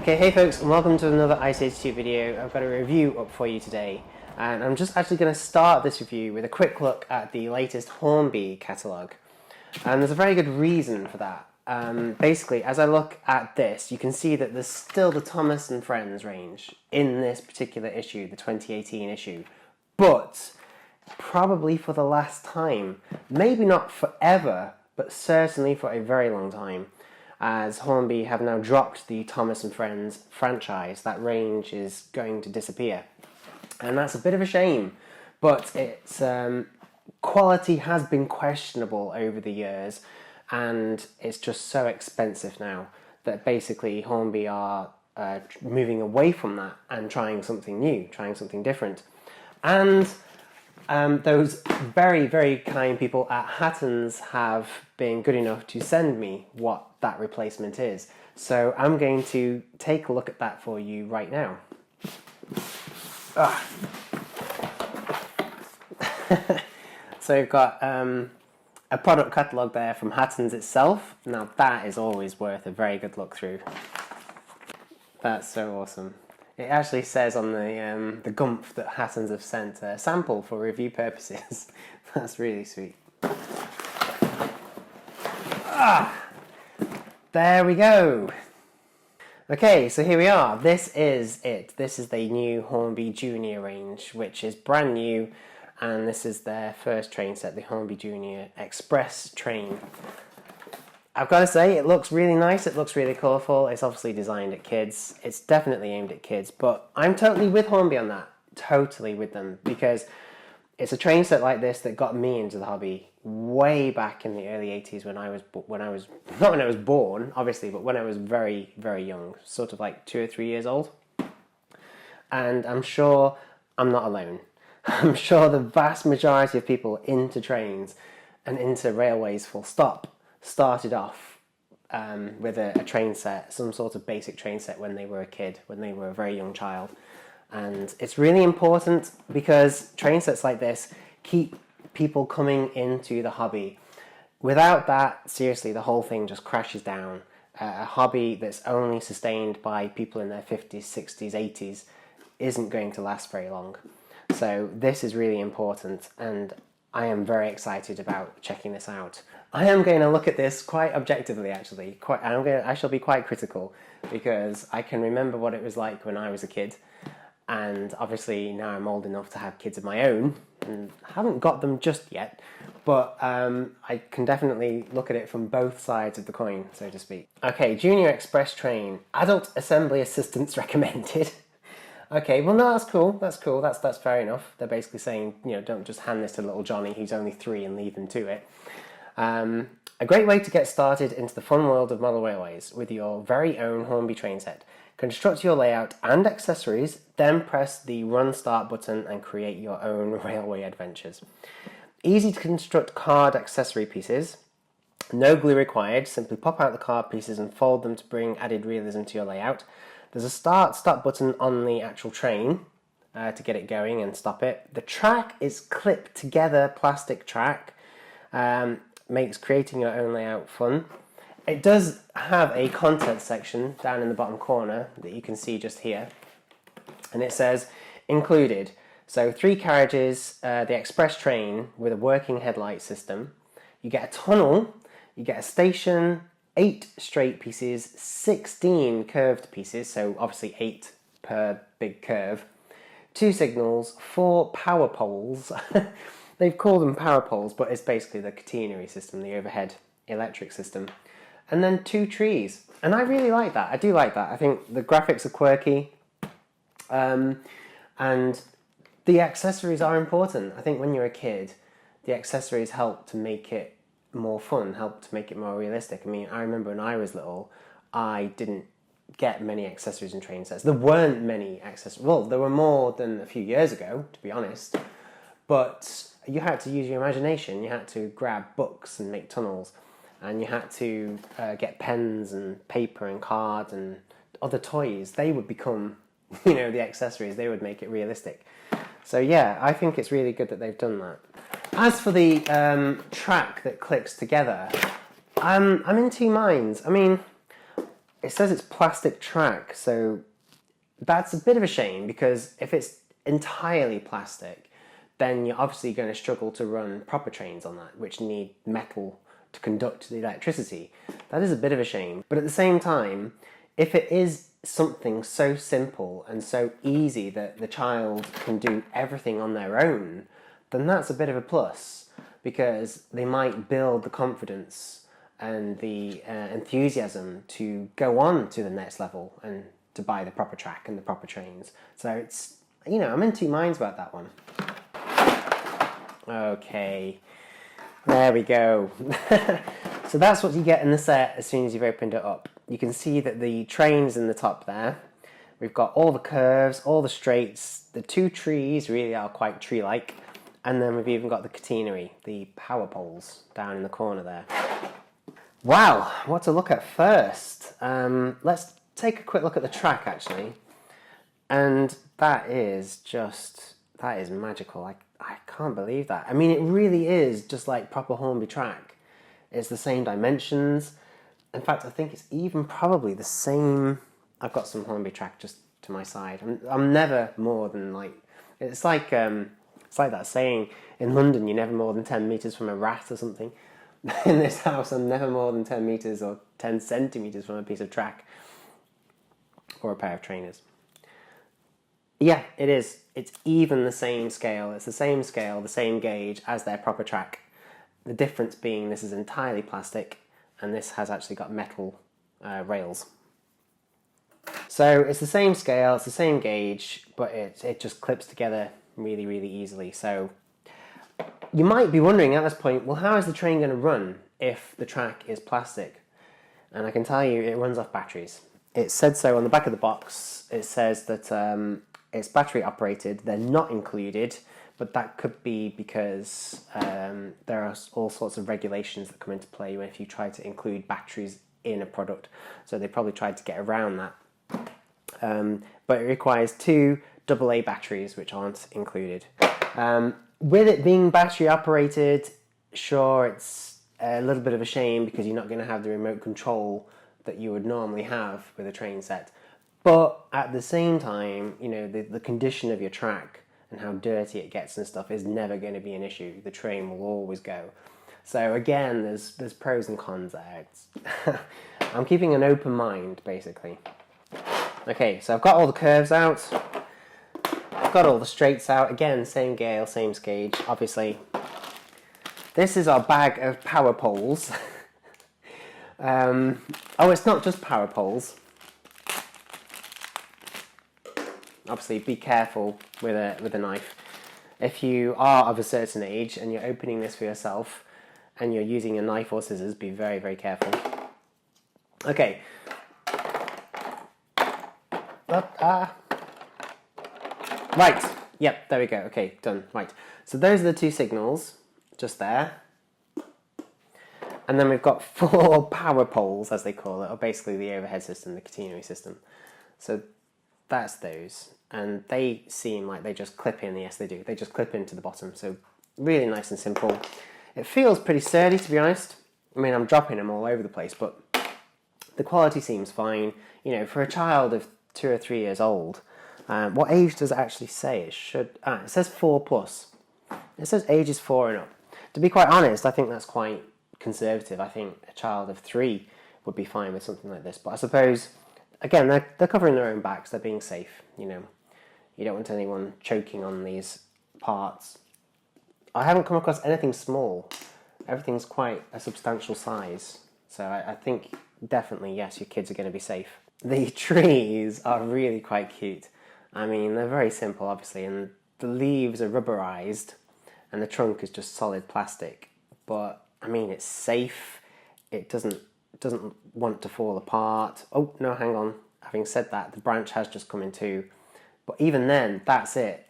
Okay, hey folks, and welcome to another Ice Age 2 video. I've got a review up for you today, and I'm just actually going to start this review with a quick look at the latest Hornby catalogue. And there's a very good reason for that. Basically, as I look at this, you can see that there's still the Thomas and Friends range in this particular issue, the 2018 issue. But probably for the last time, maybe not forever, but certainly for a very long time, as Hornby have now dropped the Thomas and Friends franchise. That range is going to disappear. And that's a bit of a shame, but its quality has been questionable over the years, and it's just so expensive now that basically Hornby are moving away from that and trying something new, trying something different. And those very, very kind people at Hattons have been good enough to send me what that replacement is. So I'm going to take a look at that for you right now. So we've got a product catalogue there from Hattons itself. Now that is always worth a very good look through. That's so awesome. It actually says on the gumph that Hattons have sent a sample for review purposes. That's really sweet. There we go. Okay, so here we are. This is it. This is the new Hornby Junior range, which is brand new, and this is their first train set, the Hornby Junior Express train. I've got to say, it looks really nice, it looks really colourful, it's obviously designed at kids, it's definitely aimed at kids, but I'm totally with Hornby on that, totally with them, because it's a train set like this that got me into the hobby way back in the early 80s when I was not when I was born, obviously, but when I was very, very young, sort of like 2 or 3 years old. And I'm sure I'm not alone. I'm sure the vast majority of people into trains and into railways full stop started off with a train set, some sort of basic train set when they were a kid, when they were a very young child. And it's really important because train sets like this keep people coming into the hobby. Without that, seriously, the whole thing just crashes down. A hobby that's only sustained by people in their 50s, 60s, 80s isn't going to last very long. So this is really important, and I am very excited about checking this out. I am going to look at this quite objectively, actually. I shall be quite critical, because I can remember what it was like when I was a kid, and obviously now I'm old enough to have kids of my own, and haven't got them just yet, but I can definitely look at it from both sides of the coin, so to speak. Okay, Junior Express train, adult assembly assistance recommended. Okay, well no, that's cool, that's fair enough. They're basically saying, you know, don't just hand this to little Johnny who's only 3 and leave him to it. A great way to get started into the fun world of model railways with your very own Hornby train set. Construct your layout and accessories, then press the Run Start button and create your own railway adventures. Easy to construct card accessory pieces. No glue required, simply pop out the card pieces and fold them to bring added realism to your layout. There's a stop button on the actual train to get it going and stop it. The track is clipped together plastic track, makes creating your own layout fun. It does have a content section down in the bottom corner that you can see just here, and it says included. So 3 carriages, the express train with a working headlight system. You get a tunnel, you get a station, 8 straight pieces, 16 curved pieces, so obviously 8 per big curve, 2 signals, 4 power poles. They've called them power poles, but it's basically the catenary system, the overhead electric system. And then 2 trees. And I really like that. I do like that. I think the graphics are quirky. And the accessories are important. I think when you're a kid, the accessories help to make it more fun, help to make it more realistic. I mean, I remember when I was little, I didn't get many accessories in train sets. There weren't many accessories. Well, there were more than a few years ago, to be honest. But you had to use your imagination. You had to grab books and make tunnels. And you had to get pens and paper and cards and other toys. They would become, you know, the accessories. They would make it realistic. So yeah, I think it's really good that they've done that. As for the track that clicks together, I'm in 2 minds. I mean, it says it's plastic track, so that's a bit of a shame, because if it's entirely plastic, then you're obviously going to struggle to run proper trains on that, which need metal to conduct the electricity. That is a bit of a shame. But at the same time, if it is something so simple and so easy that the child can do everything on their own, then that's a bit of a plus, because they might build the confidence and the enthusiasm to go on to the next level and to buy the proper track and the proper trains. So it's, you know, I'm in two minds about that one. Okay, there we go. So that's what you get in the set as soon as you've opened it up. You can see that the train's in the top there. We've got all the curves, all the straights. The two trees really are quite tree-like. And then we've even got the catenary, the power poles down in the corner there. Wow, what to look at first? Let's take a quick look at the track, actually. And that is magical. I can't believe that. I mean, it really is just like proper Hornby track. It's the same dimensions. In fact, I think it's even probably the same. I've got some Hornby track just to my side. I'm never more than like, it's like that saying, in London, you're never more than 10 metres from a rat or something. In this house, I'm never more than 10 metres or 10 centimetres from a piece of track or a pair of trainers. Yeah, it is. It's even the same scale. It's the same scale, the same gauge as their proper track. The difference being this is entirely plastic and this has actually got metal rails. So it's the same scale, it's the same gauge, but it just clips together really, really easily. So you might be wondering at this point, well, how is the train going to run if the track is plastic? And I can tell you it runs off batteries. It said so on the back of the box. It says that it's battery operated. They're not included, but that could be because there are all sorts of regulations that come into play if you try to include batteries in a product. So they probably tried to get around that. But it requires 2 AA batteries, which aren't included. With it being battery operated, sure, it's a little bit of a shame because you're not going to have the remote control that you would normally have with a train set. But at the same time, you know, the condition of your track and how dirty it gets and stuff is never going to be an issue. The train will always go. So again, there's pros and cons there. I'm keeping an open mind, basically. Okay, so I've got all the curves out. I've got all the straights out. Again, same scale, same gauge, obviously. This is our bag of power poles. Oh, it's not just power poles. Obviously, be careful with a knife. If you are of a certain age and you're opening this for yourself and you're using a knife or scissors, be very, very careful. Okay. Right. Yep, there we go. Okay, done. Right. So those are the 2 signals, just there. And then we've got 4 power poles, as they call it, or basically the overhead system, the catenary system. So that's those. And they seem like they just clip in. Yes, they do. They just clip into the bottom. So really nice and simple. It feels pretty sturdy, to be honest. I mean, I'm dropping them all over the place, but the quality seems fine. You know, for a child of 2 or 3 years old, what age does it actually say? It says 4+. It says ages 4 and up. To be quite honest, I think that's quite conservative. I think a child of 3 would be fine with something like this. But I suppose, again, they're covering their own backs. They're being safe. You know, you don't want anyone choking on these parts. I haven't come across anything small. Everything's quite a substantial size. So I think definitely, yes, your kids are going to be safe. The trees are really quite cute. I mean, they're very simple, obviously, and the leaves are rubberized and the trunk is just solid plastic. But I mean, it's safe. It doesn't want to fall apart. Oh no, hang on. Having said that, the branch has just come in too. But even then, that's it.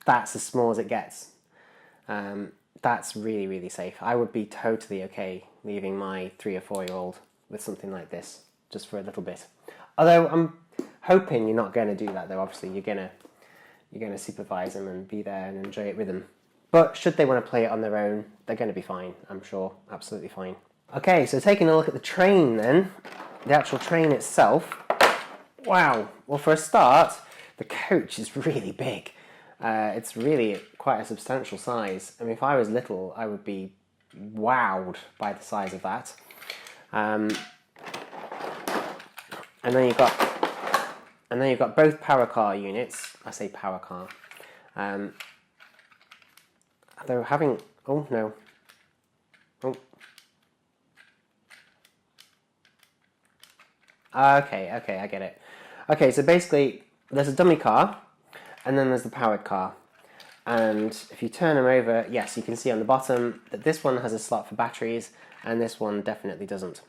That's as small as it gets. That's really, really safe. I would be totally okay leaving my 3 or 4-year-old with something like this just for a little bit. Although I'm hoping you're not going to do that, though. Obviously, you're going to supervise them and be there and enjoy it with them. But should they want to play it on their own, they're going to be fine, I'm sure. Absolutely fine. Okay, so taking a look at the train then. the actual train itself, wow, well for a start, the coach is really big. It's really quite a substantial size. I mean, if I was little, I would be wowed by the size of that. And then you've got both power car units. I say power car. They're having, oh no, oh. Okay, I get it. Okay, so basically, there's a dummy car, and then there's the powered car. And if you turn them over, yes, you can see on the bottom that this one has a slot for batteries, and this one definitely doesn't.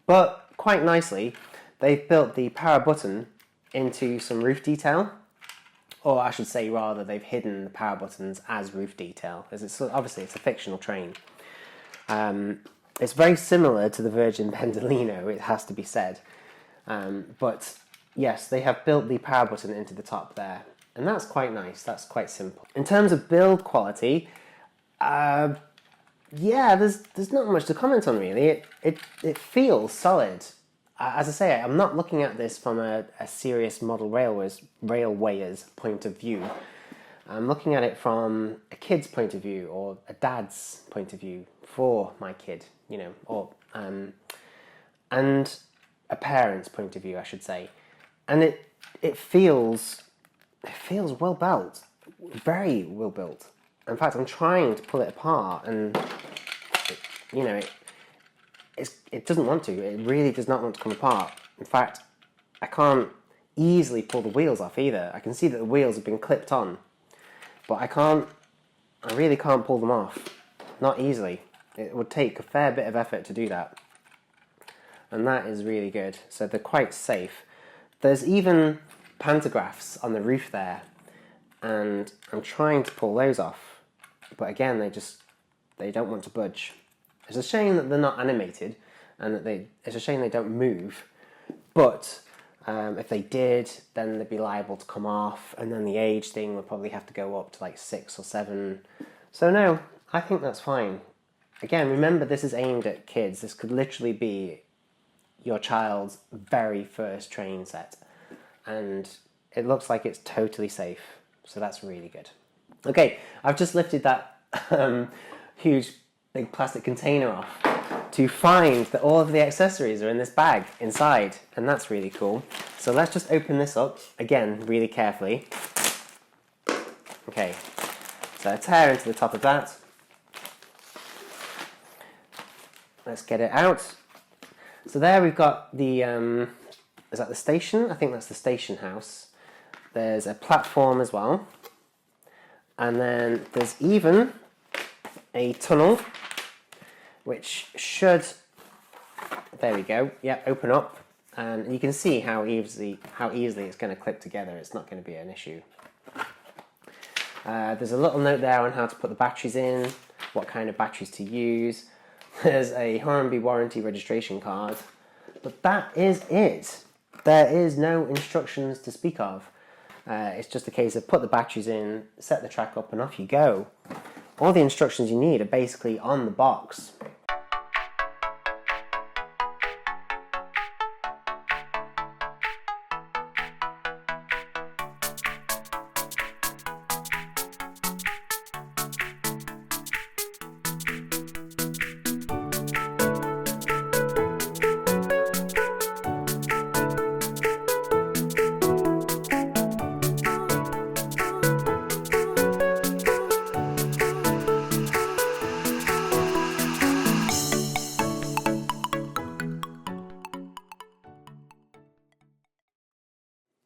But quite nicely, they've built the power button into some roof detail, or I should say rather, they've hidden the power buttons as roof detail, as obviously it's a fictional train. It's very similar to the Virgin Pendolino, it has to be said. But yes, they have built the power button into the top there, and that's quite nice, that's quite simple. In terms of build quality, yeah, there's not much to comment on really. It feels solid. As I say, I'm not looking at this from a serious model railwayer's point of view. I'm looking at it from a kid's point of view, or a dad's point of view for my kid, you know, or and a parent's point of view, I should say. And it feels well built, very well built. In fact, I'm trying to pull it apart, and it doesn't want to. It really does not want to come apart. In fact, I can't easily pull the wheels off either. I can see that the wheels have been clipped on, but I really can't pull them off. Not easily. It would take a fair bit of effort to do that. And that is really good. So they're quite safe. There's even pantographs on the roof there, and I'm trying to pull those off, but again, they don't want to budge. It's a shame that they're not animated, and that it's a shame they don't move, but if they did, then they'd be liable to come off, and then the age thing would probably have to go up to like 6 or 7. So no, I think that's fine. Again, remember, this is aimed at kids. This could literally be your child's very first train set, and it looks like it's totally safe, so that's really good. Okay, I've just lifted that huge big plastic container off to find that all of the accessories are in this bag inside, and that's really cool. So let's just open this up, again, really carefully. Okay, so I tear into the top of that. Let's get it out. So there we've got the, is that the station? I think that's the station house. There's a platform as well. And then there's even a tunnel, which should, there we go, yeah, open up. And you can see how easily it's going to clip together. It's not going to be an issue. There's a little note there on how to put the batteries in, what kind of batteries to use. There's a Hornby warranty registration card, but that is it. There is no instructions to speak of. It's just a case of put the batteries in, set the track up, and off you go. All the instructions you need are basically on the box.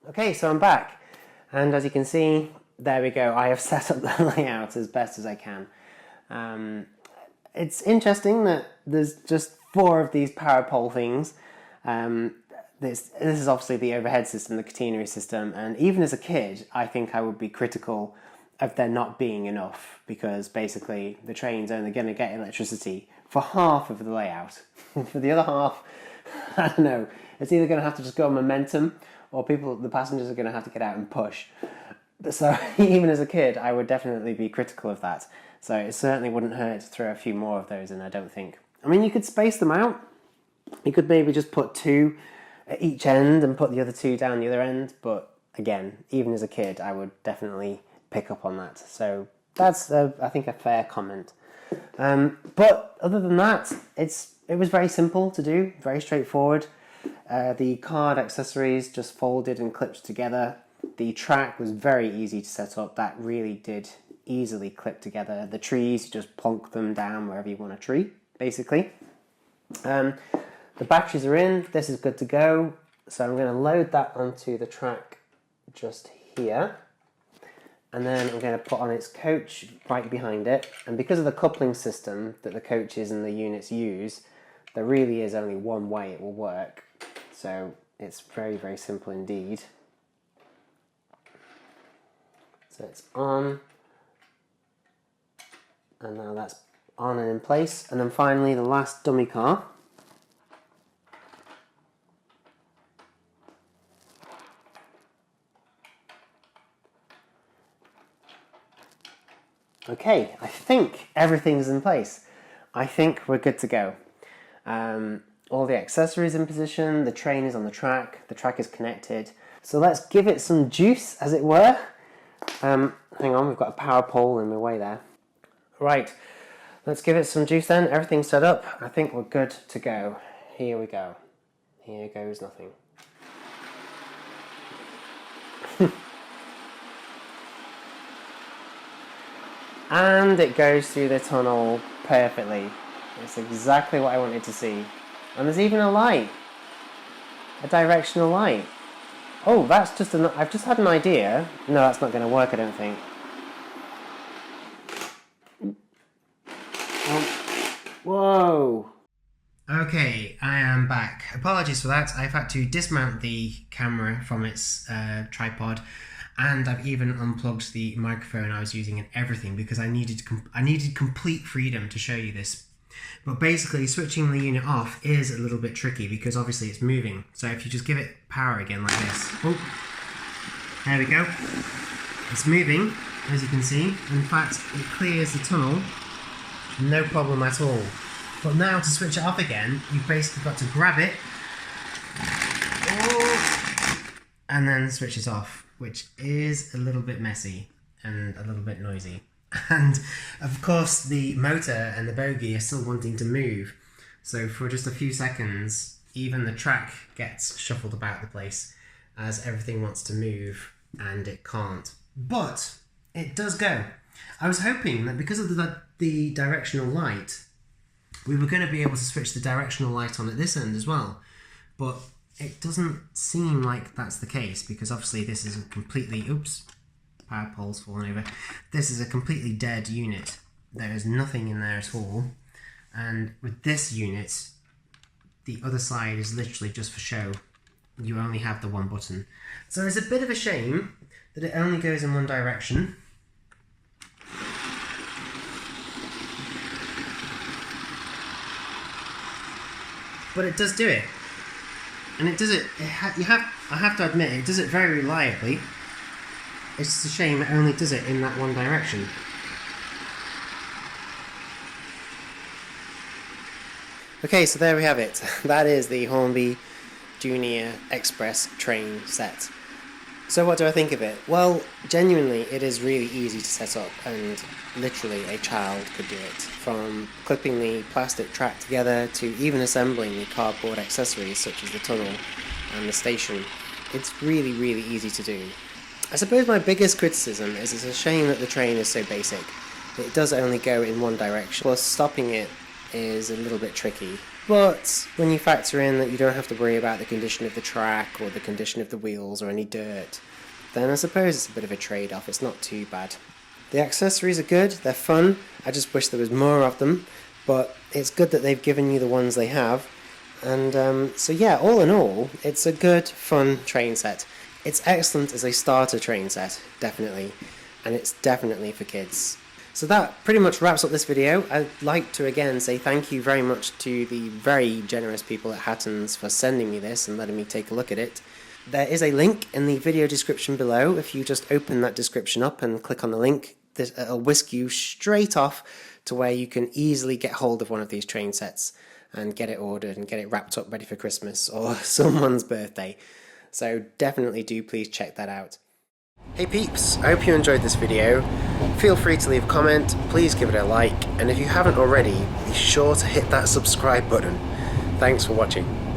Okay, so I'm back, and as you can see, there we go. I have set up the layout as best as I can. It's interesting that there's just 4 of these power pole things. This is obviously the overhead system, the catenary system, and even as a kid, I think I would be critical of there not being enough, because basically the train's only going to get electricity for half of the layout. For the other half, I don't know, it's either going to have to just go on momentum, or the passengers are going to have to get out and push. So even as a kid, I would definitely be critical of that. So it certainly wouldn't hurt to throw a few more of those in, I don't think. I mean, you could space them out. You could maybe just put 2 at each end and put the other two down the other end, but again, even as a kid, I would definitely pick up on that. So that's, I think, a fair comment. But other than that, it was very simple to do, very straightforward. The card accessories just folded and clipped together. The track was very easy to set up. That really did easily clip together. The trees, you just plonk them down wherever you want a tree, basically. The batteries are in. This is good to go. So I'm going to load that onto the track just here. And then I'm going to put on its coach right behind it. And because of the coupling system that the coaches and the units use, there really is only one way it will work. So it's very, very simple indeed. So it's on. And now that's on and in place. And then finally the last dummy car. Okay, I think everything's in place. I think we're good to go. All the accessories in position, the train is on the track is connected. So let's give it some juice, as it were. Hang on, we've got a power pole in the way there. Right, let's give it some juice then. Everything's set up. I think we're good to go. Here we go. Here goes nothing. And it goes through the tunnel perfectly. It's exactly what I wanted to see. And there's even a light. A directional light. Oh, that's just I've just had an idea. No, that's not going to work, I don't think. Oh. Whoa. Okay, I am back. Apologies for that. I've had to dismount the camera from its tripod. And I've even unplugged the microphone I was using and everything because I needed complete freedom to show you this. But basically, switching the unit off is a little bit tricky because obviously it's moving. So if you just give it power again like this. Oh, there we go. It's moving, as you can see. In fact, it clears the tunnel, no problem at all. But now to switch it off again, you've basically got to grab it. Oh, and then switch it off, which is a little bit messy and a little bit noisy. And of course the motor and the bogie are still wanting to move. So for just a few seconds, even the track gets shuffled about the place as everything wants to move and it can't. But it does go. I was hoping that because of the directional light, we were going to be able to switch the directional light on at this end as well. But it doesn't seem like that's the case because obviously this is a completely, oops, power pole's fallen over. This is a completely dead unit. There is nothing in there at all. And with this unit, the other side is literally just for show. You only have the one button. So it's a bit of a shame that it only goes in one direction. But it does do it. And it does it, I have to admit, it does it very reliably. It's just a shame it only does it in that one direction. Okay, so there we have it. That is the Hornby Junior Express train set. So what do I think of it? Well, genuinely, it is really easy to set up, and literally a child could do it. From clipping the plastic track together to even assembling the cardboard accessories such as the tunnel and the station. It's really, really easy to do. I suppose my biggest criticism is it's a shame that the train is so basic. It does only go in one direction, plus stopping it is a little bit tricky. But when you factor in that you don't have to worry about the condition of the track or the condition of the wheels or any dirt, then I suppose it's a bit of a trade-off. It's not too bad. The accessories are good, they're fun. I just wish there was more of them, but it's good that they've given you the ones they have. And so yeah, all in all, it's a good, fun train set. It's excellent as a starter train set, definitely, and it's definitely for kids. So that pretty much wraps up this video. I'd like to again say thank you very much to the very generous people at Hattons for sending me this and letting me take a look at it. There is a link in the video description below. If you just open that description up and click on the link, it'll whisk you straight off to where you can easily get hold of one of these train sets. and get it ordered and get it wrapped up ready for Christmas or someone's birthday. So definitely do please check that out. Hey peeps, I hope you enjoyed this video. Feel free to leave a comment, please give it a like, and if you haven't already, be sure to hit that subscribe button. Thanks for watching.